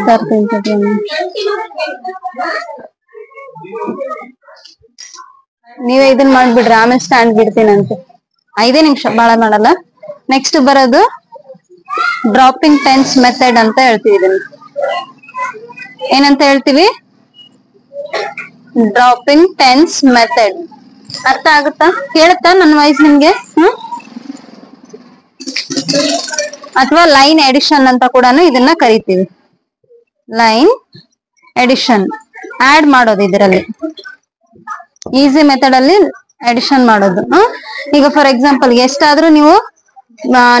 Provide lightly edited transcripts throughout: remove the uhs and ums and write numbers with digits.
Stand ನೀವೇ ಇದನ್ ಮಾಡ್ಬಿಡ್ರಿ, ಆಮೇಲೆ ಸ್ಟ್ಯಾಂಡ್ ಬಿಡ್ತೀನಂತೆ. 5 ನಿಮಿಷ, ಬಾಳ ಮಾಡಲ್ಲ. ನೆಕ್ಸ್ಟ್ ಬರೋದು ಡ್ರಾಪಿಂಗ್ ಟೆನ್ಸ್ ಮೆಥಡ್ ಅಂತ ಹೇಳ್ತೀವಿ. ಇದನ್ನ ಏನಂತ ಹೇಳ್ತೀವಿ? Dropping tense method. ಅರ್ಥ ಆಗುತ್ತಾ? ಕೇಳುತ್ತಾ ನನ್ನ ವಾಯ್ಸ್ ನಿಮ್ಗೆ? ಅಥವಾ ಲೈನ್ ಎಡಿಷನ್ ಅಂತ ಕೂಡ ಇದನ್ನ ಕರಿತೀವಿ. ಲೈನ್ ಎಡಿಷನ್, ಆಡ್ ಮಾಡೋದು. ಇದರಲ್ಲಿ ಈಸಿ ಮೆಥಡ್ ಅಲ್ಲಿ ಎಡಿಷನ್ ಮಾಡೋದು. ಈಗ ಫಾರ್ ಎಕ್ಸಾಂಪಲ್ ಎಷ್ಟಾದ್ರೂ ನೀವು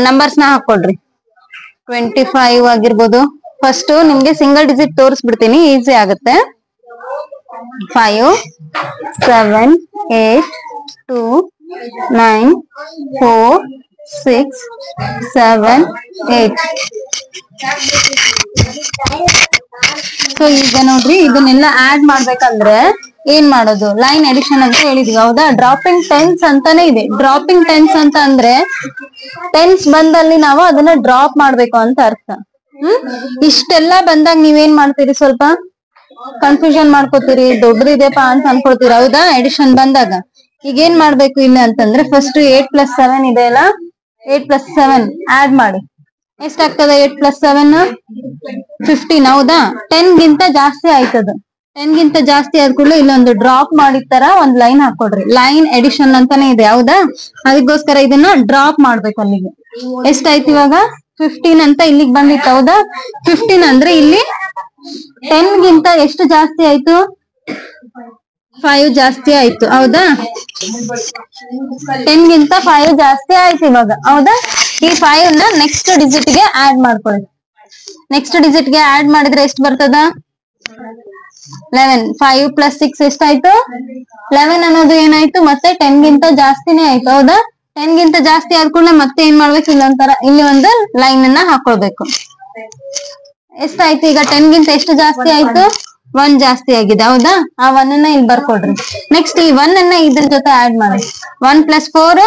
ನಂಬರ್ಸ್ ನ ಹಾಕೊಡ್ರಿ. 25 ಆಗಿರ್ಬೋದು. ಫಸ್ಟ್ ನಿಮ್ಗೆ ಸಿಂಗಲ್ ಡಿಜಿಟ್ ತೋರಿಸ್ಬಿಡ್ತೀನಿ, ಈಸಿ ಆಗುತ್ತೆ. 5 7 8 2 9 4 6 7 8. ಸೊ ಈಗ ನೋಡ್ರಿ, ಇದನ್ನೆಲ್ಲ ಆಡ್ ಮಾಡ್ಬೇಕಂದ್ರೆ ಏನ್ ಮಾಡೋದು? ಲೈನ್ ಎಡಿಷನ್ ಅಂತ ಹೇಳಿದ್ವಿ, ಹೌದಾ? ಡ್ರಾಪಿಂಗ್ ಟೆನ್ಸ್ ಅಂತಾನೆ ಇದೆ. ಡ್ರಾಪಿಂಗ್ ಟೆನ್ಸ್ ಅಂತ ಅಂದ್ರೆ ಟೆನ್ಸ್ ಬಂದಲ್ಲಿ ನಾವು ಅದನ್ನ ಡ್ರಾಪ್ ಮಾಡ್ಬೇಕು ಅಂತ ಅರ್ಥ. ಇಷ್ಟೆಲ್ಲ ಬಂದಾಗ ನೀವೇನ್ ಮಾಡ್ತೀರಿ? ಸ್ವಲ್ಪ ಕನ್ಫ್ಯೂಷನ್ ಮಾಡ್ಕೋತೀರಿ, ದೊಡ್ಡದಿದೆಪಾ ಅಂತ ಅನ್ಕೊಳ್ತೀರಿ, ಹೌದಾ? ಎಡಿಷನ್ ಬಂದಾಗ ಈಗ ಏನ್ ಮಾಡ್ಬೇಕು ಇಲ್ಲ ಅಂತಂದ್ರೆ, ಫಸ್ಟ್ 8 + 7 ಇದೆ ಅಲ್ಲ, 8 + 7 ಆಡ್ ಮಾಡಿ. ಎಷ್ಟಾಗ್ತದೆ? 8 + 7 15, ಹೌದಾ? 10 ಗಿಂತ ಜಾಸ್ತಿ ಆಯ್ತದ. 10 ಗಿಂತ ಜಾಸ್ತಿ ಆದ ಕೂಡಲೇ ಇಲ್ಲೊಂದು ಡ್ರಾಪ್ ಮಾಡಿದ ತರ ಒಂದ್ ಲೈನ್ ಹಾಕೊಡ್ರಿ. ಲೈನ್ ಎಡಿಷನ್ ಅಂತಾನೆ ಇದೆ, ಹೌದಾ? ಅದಕ್ಕೋಸ್ಕರ ಇದನ್ನ ಡ್ರಾಪ್ ಮಾಡ್ಬೇಕು ಅಲ್ಲಿಗೆ. ಎಷ್ಟಾಯ್ತು ಇವಾಗ? 15 ಅಂತ ಇಲ್ಲಿಗೆ ಬಂದಿತ್ತು, ಹೌದಾ? 15 ಅಂದ್ರೆ ಇಲ್ಲಿ 10 ಗಿಂತ ಎಷ್ಟು ಜಾಸ್ತಿ ಆಯ್ತು? 5 ಜಾಸ್ತಿ ಆಯ್ತು, ಹೌದಾ? 10 ಗಿಂತ 5 ಜಾಸ್ತಿ ಆಯ್ತು ಇವಾಗ, ಹೌದಾ? ಈ 5 ನ ನೆಕ್ಸ್ಟ್ ಡಿಜಿಟ್ ಗೆ ಆಡ್ ಮಾಡ್ಕೊಳ್ಳಿ. ನೆಕ್ಸ್ಟ್ ಡಿಜಿಟ್ ಗೆ ಆಡ್ ಮಾಡಿದ್ರೆ ಎಷ್ಟು ಬರ್ತದ? 11. 5 + 6 ಎಷ್ಟಾಯ್ತು? 11 ಅನ್ನೋದು ಏನಾಯ್ತು? ಮತ್ತೆ 10 ಗಿಂತ ಜಾಸ್ತಿನೇ ಆಯ್ತು, ಹೌದಾ? 10 ಗಿಂತ ಜಾಸ್ತಿ ಆದ ಕೂಡಲೇ ಮತ್ತೆ ಏನ್ ಮಾಡ್ಬೇಕು? ಇಲ್ಲೊಂತರ ಇಲ್ಲಿ ಒಂದು ಲೈನ್ ಅನ್ನ ಹಾಕೊಳ್ಬೇಕು. ಎಷ್ಟಾಯ್ತು ಈಗ? 10 ಗಿಂತ ಎಷ್ಟು ಜಾಸ್ತಿ ಆಯ್ತು? 1 ಜಾಸ್ತಿ ಆಗಿದೆ, ಹೌದಾ? ಆ 1 ಅನ್ನ ಇಲ್ಲಿ ಬರ್ಕೊಡ್ರಿ. ನೆಕ್ಸ್ಟ್ ಈ 1 ಅನ್ನ ಇದ್ರ ಜೊತೆ ಆಡ್ ಮಾಡಿ. 1 + 4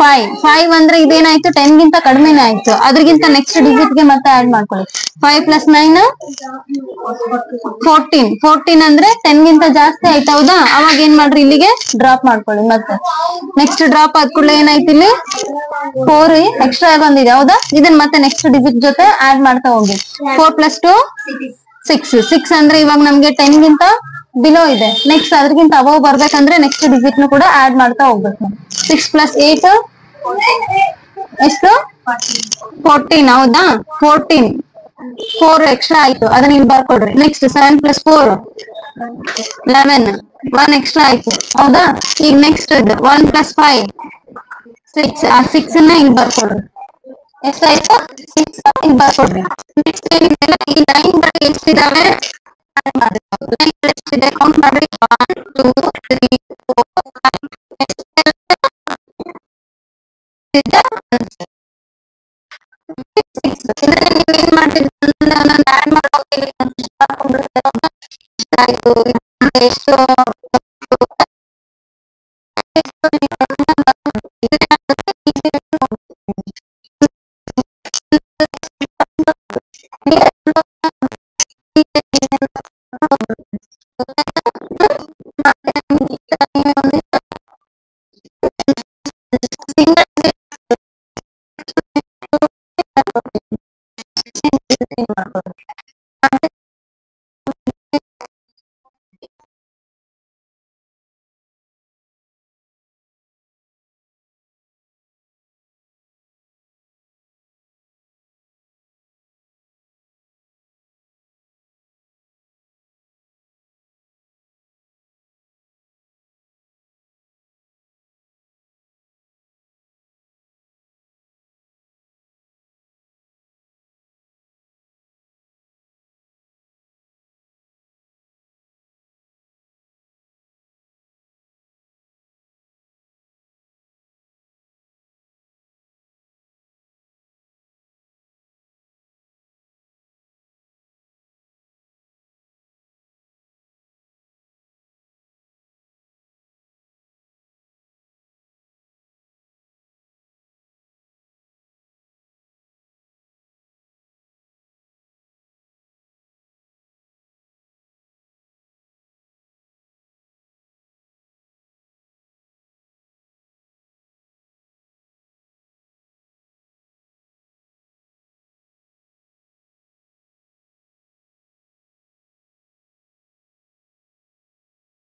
5. 5 ಅಂದ್ರೆ ಇದೇನಾಯ್ತು? 10 ಗಿಂತ ಕಡಿಮೆನೇ ಆಯ್ತು. ಅದ್ರಗಿಂತ ನೆಕ್ಸ್ಟ್ ಡಿಜಿಟ್ ಗೆ ಮತ್ತೆ ಆಡ್ ಮಾಡ್ಕೊಳ್ಳಿ. 5 + 9 14. 14 ಅಂದ್ರೆ 10 ಗಿಂತ ಜಾಸ್ತಿ ಆಯ್ತು, ಹೌದಾ? ಅವಾಗ ಏನ್ ಮಾಡ್ರಿ? ಇಲ್ಲಿಗೆ ಡ್ರಾಪ್ ಮಾಡ್ಕೊಳ್ಳಿ. ಮತ್ತೆ ನೆಕ್ಸ್ಟ್ ಡ್ರಾಪ್ ಆದ ಕೂಡಲೇ ಏನಾಯ್ತು? ಇಲ್ಲಿ 4 ಎಕ್ಸ್ಟ್ರಾ ಬಂದಿದೆ, ಹೌದಾ? ಇದನ್ನ ಮತ್ತೆ ನೆಕ್ಸ್ಟ್ ಡಿಜಿಟ್ ಜೊತೆ ಆಡ್ ಮಾಡ್ತಾ ಹೋಗಿ. 4 + 2 6. 6 ಅಂದ್ರೆ ಇವಾಗ ನಮ್ಗೆ 10 ಗಿಂತ ಬಿಲೋ ಇದೆ. ನೆಕ್ಸ್ಟ್ ಅದ್ರಗಿಂತ ಅಬವ್ ಬರ್ಬೇಕಂದ್ರೆ ನೆಕ್ಸ್ಟ್ ಡಿಜಿಟ್ ನು ಕೂಡ ಆಡ್ ಮಾಡ್ತಾ ಹೋಗ್ಬೇಕು. 6 + 8 ಎಷ್ಟು? 14, ಹೌದಾ? 14. 4 ಎಕ್ಸ್ಟ್ರಾ ಆಯ್ತು, ಅದನ್ನ ಇಲ್ಲಿ ಬರ್ಕೊಡ್ರಿ. ನೆಕ್ಸ್ಟ್ 7 + 4 11. 1 ಎಕ್ಸ್ಟ್ರಾ ಆಯ್ತು, ಹೌದಾ? ಈಗ ನೆಕ್ಸ್ಟ್ 1 + 5 6. ಆ 6 ನ ಇಲ್ಲಿ ಬರ್ಕೊಡ್ರಿ. ಎಷ್ಟಾಯ್ತು? 6 ಇಲ್ಲಿ ಬರ್ಕೊಡ್ರಿ. ನೆಕ್ಸ್ಟ್ ಏನಿದೆ? ಈ ಲೈನ್ ಗಳು ಎಷ್ಟಿದಾವೆ? ಲೈನ್ ಎಷ್ಟಿದೆ ಕೌಂಟ್ ಮಾಡ್ರಿ. 1 2 3 4 5. ನೀವೇನ್ ಮಾಡ್ತೀರಿ? ಆಡ್ ಮಾಡೋಕೆ ಎಷ್ಟು